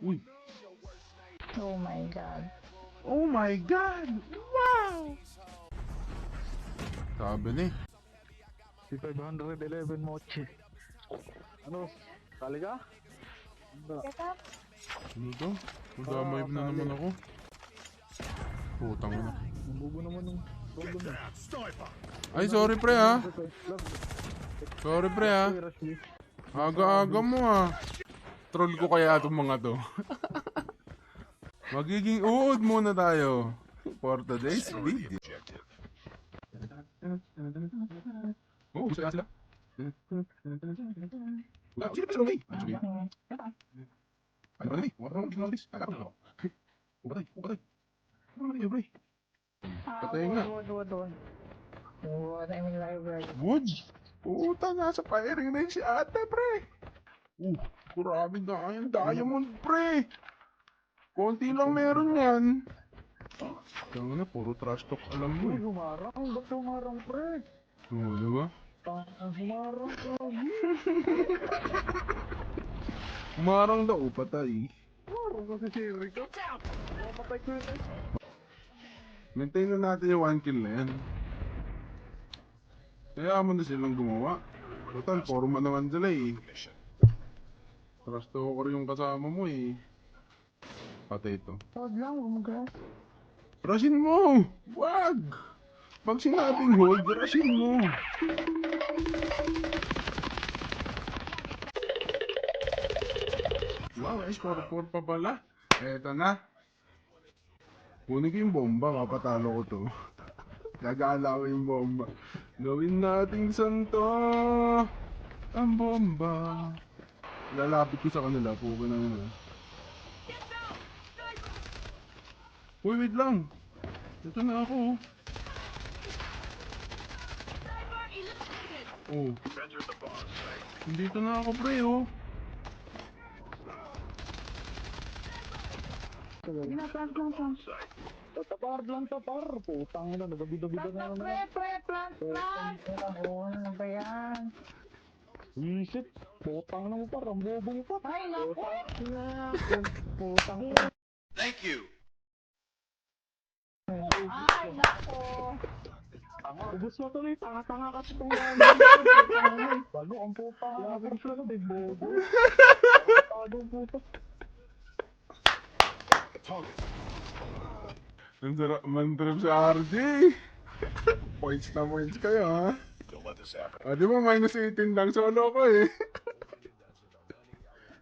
Uy. Oh my God. Oh my God! Wow! Sabi ni. Si 511 mochi. Ano? Kali ka? Hindi. Teka, Ano to? Madamay na naman ako. Putang ina. Nabubo naman ng todo mo. Ay, sorry pre ha. Sorry pre ha. Rush me. Aga-aga mo ha. Troll ko kaya itong mga to. Magiging uod muna tayo. For today's video. Oh, gusto sila. Wala, sino pa sila may? Ano ba na may? Wala akong ginawa this. Ano? Upatay, upatay. Ano ba na pre? Patay nga. Wood. Wood, I mean library. Wood? Puta, nasa firing range si ate, pre. Grabe na yung diamond, pre. Konti lang meron yan. Tanga na, puro trash talk alam mo Uy, eh. humarang. Ba't humarang, pre? Oo, diba? Humarang, pre. Umarang daw, patay. Humarang kasi si Rico. Napatay ko yun eh. Maintain na natin yung 1 kill na yan. Kaya mo na silang gumawa. Total, forma naman sila eh. Trash talker yung kasama mo eh. Patay ito. Hold lang, gumugas. Rushin mo! Wag! Pag sinabing hold, rushin mo! Wow, S44 pa pala. Eto na. Kunin ko yung bomba, mapatalo ko to. Gagala ko yung bomba. Gawin nating santo ang bomba. Lalapit ko sa kanila, puko na nila. Uy, wait lang. Ito na ako. Oh. Dito na ako, pre, oh. Plant lang. Tapar lang, tapar. Putang ina, nagabida-bida na naman. Plant. Oo, ano ba yan? Isip. Putang na mo pa, rambobo mo pa. Ay, naku! Putang ina. Ay, naku! Ubus mo tuloy, tanga-tanga kasi itong Balo, ang puta. Labi ko na, big bobo. Tado puta. Ang sarap man trip sa RJ. Points na points kayo, ha? Ah, di ba minus 18 lang solo ko, eh.